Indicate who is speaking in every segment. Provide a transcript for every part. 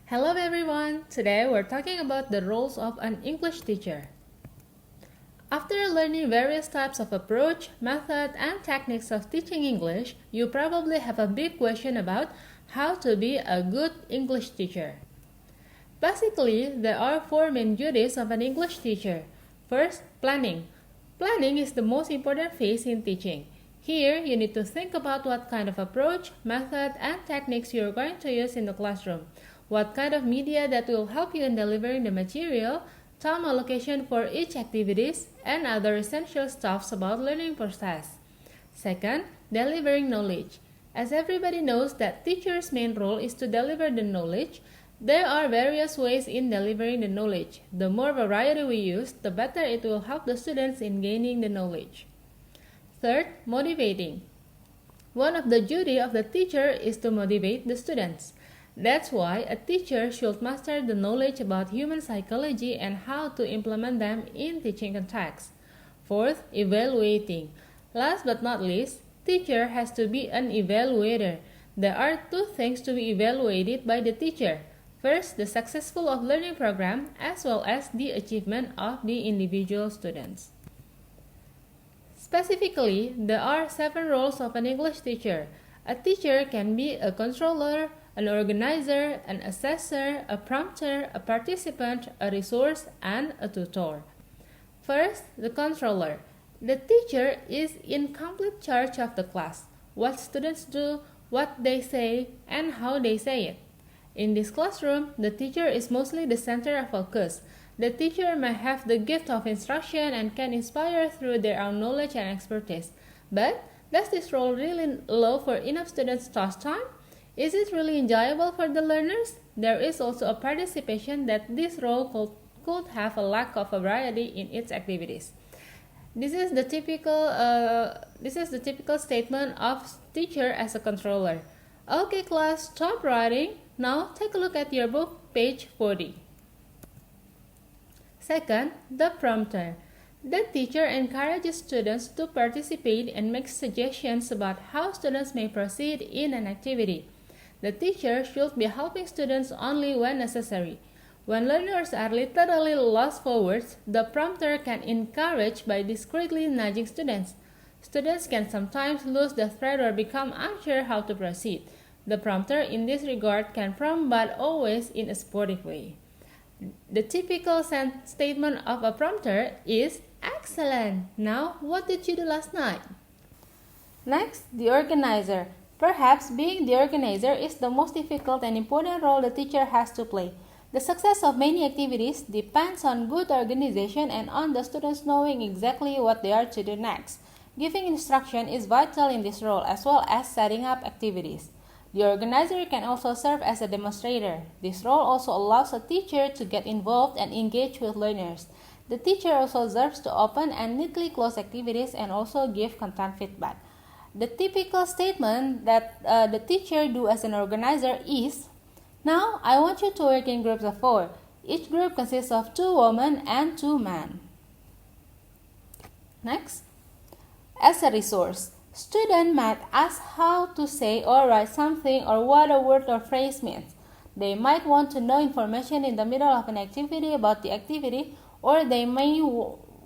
Speaker 1: Hello everyone! Today we're talking about the roles of an English teacher. After learning various types of approach, method, and techniques of teaching English, you probably have a big question about how to be a good English teacher. Basically, there are four main duties of an English teacher. First, planning. Planning is the most important phase in teaching. Here, you need to think about what kind of approach, method, and techniques you're going to use in the classroom, what kind of media that will help you in delivering the material, time allocation for each activities, and other essential stuffs about learning process. Second, delivering knowledge. As everybody knows that teacher's main role is to deliver the knowledge, there are various ways in delivering the knowledge. The more variety we use, the better it will help the students in gaining the knowledge. Third, motivating. One of the duty of the teacher is to motivate the students. That's why a teacher should master the knowledge about human psychology and how to implement them in teaching context. Fourth, evaluating. Last but not least, teacher has to be an evaluator. There are two things to be evaluated by the teacher. First, the successful of learning program as well as the achievement of the individual students. Specifically, there are 7 roles of an English teacher. A teacher can be a controller, an organizer, an assessor, a prompter, a participant, a resource, and a tutor. First, the controller. The teacher is in complete charge of the class, what students do, what they say, and how they say it. In this classroom, the teacher is mostly the center of focus. The teacher may have the gift of instruction and can inspire through their own knowledge and expertise. But does this role really allow for enough students' task time? Is it really enjoyable for the learners? There is also a participation that this role could have a lack of a variety in its activities. This is the typical statement of teacher as a controller. Okay class, stop writing. Now take a look at your book, page 40. Second, the prompter. The teacher encourages students to participate and make suggestions about how students may proceed in an activity. The teacher should be helping students only when necessary. When learners are literally lost for words, the prompter can encourage by discreetly nudging students. Students can sometimes lose the thread or become unsure how to proceed. The prompter in this regard can prompt but always in a sportive way. The typical statement of a prompter is, "Excellent! Now, what did you do last night?" Next, the organizer. Perhaps being the organizer is the most difficult and important role the teacher has to play. The success of many activities depends on good organization and on the students knowing exactly what they are to do next. Giving instruction is vital in this role as well as setting up activities. The organizer can also serve as a demonstrator. This role also allows a teacher to get involved and engage with learners. The teacher also serves to open and neatly close activities and also give content feedback. The typical statement that the teacher do as an organizer is, "Now I want you to work in groups of 4. Each group consists of 2 women and 2 men." Next, as a resource. Students might ask how to say or write something or what a word or phrase means. They might want to know information in the middle of an activity about the activity, or they may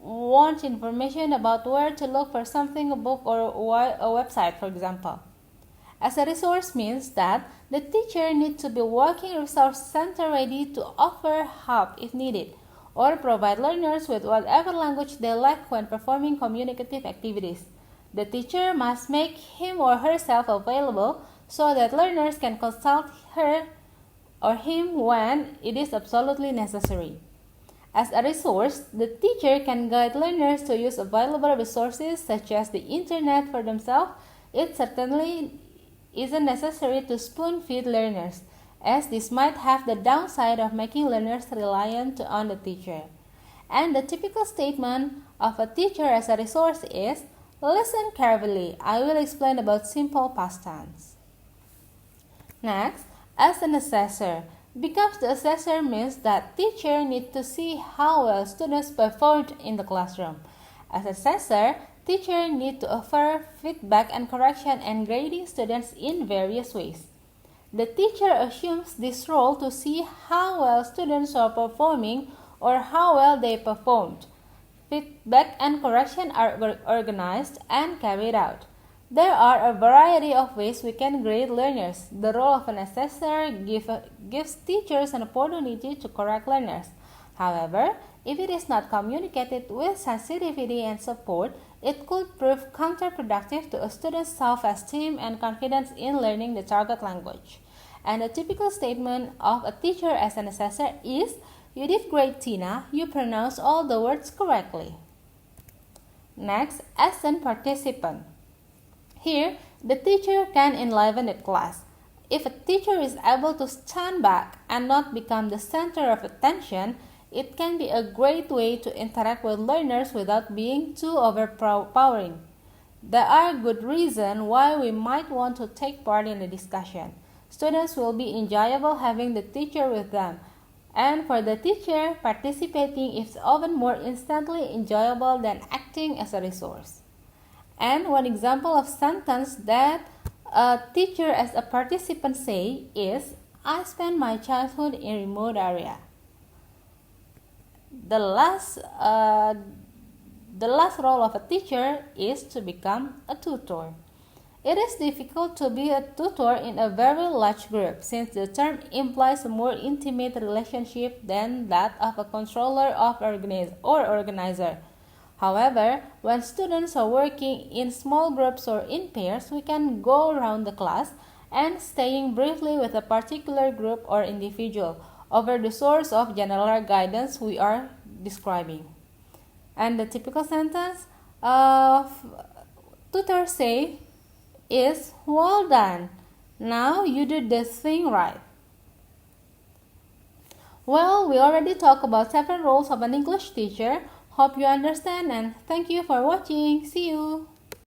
Speaker 1: want information about where to look for something, a book or a website, for example. As a resource means that the teacher needs to be working resource center ready to offer help if needed, or provide learners with whatever language they lack when performing communicative activities. The teacher must make him or herself available so that learners can consult her or him when it is absolutely necessary. As a resource, the teacher can guide learners to use available resources such as the internet for themselves. It certainly isn't necessary to spoon-feed learners, as this might have the downside of making learners reliant on the teacher. And the typical statement of a teacher as a resource is, "Listen carefully. I will explain about simple past tense." Next, as an assessor. Because the assessor means that teacher needs to see how well students performed in the classroom. As assessor, teacher need to offer feedback and correction and grading students in various ways. The teacher assumes this role to see how well students are performing or how well they performed. Feedback and correction are organized and carried out. There are a variety of ways we can grade learners. The role of an assessor gives teachers an opportunity to correct learners. However, if it is not communicated with sensitivity and support, it could prove counterproductive to a student's self-esteem and confidence in learning the target language. And a typical statement of a teacher as an assessor is, "You did great, Tina. You pronounced all the words correctly." Next, as a participant. Here, the teacher can enliven the class. If a teacher is able to stand back and not become the center of attention, it can be a great way to interact with learners without being too overpowering. There are good reasons why we might want to take part in the discussion. Students will be enjoyable having the teacher with them. And for the teacher, participating is often more instantly enjoyable than acting as a resource. And one example of sentence that a teacher as a participant say is, "I spent my childhood in a remote area." The last role of a teacher is to become a tutor. It is difficult to be a tutor in a very large group since the term implies a more intimate relationship than that of a controller or organizer. However, when students are working in small groups or in pairs, we can go around the class and staying briefly with a particular group or individual over the source of general guidance we are describing. And the typical sentence of tutor say is, "Well done. Now you did this thing right." Well, we already talked about several roles of an English teacher. Hope you understand and thank you for watching. See you.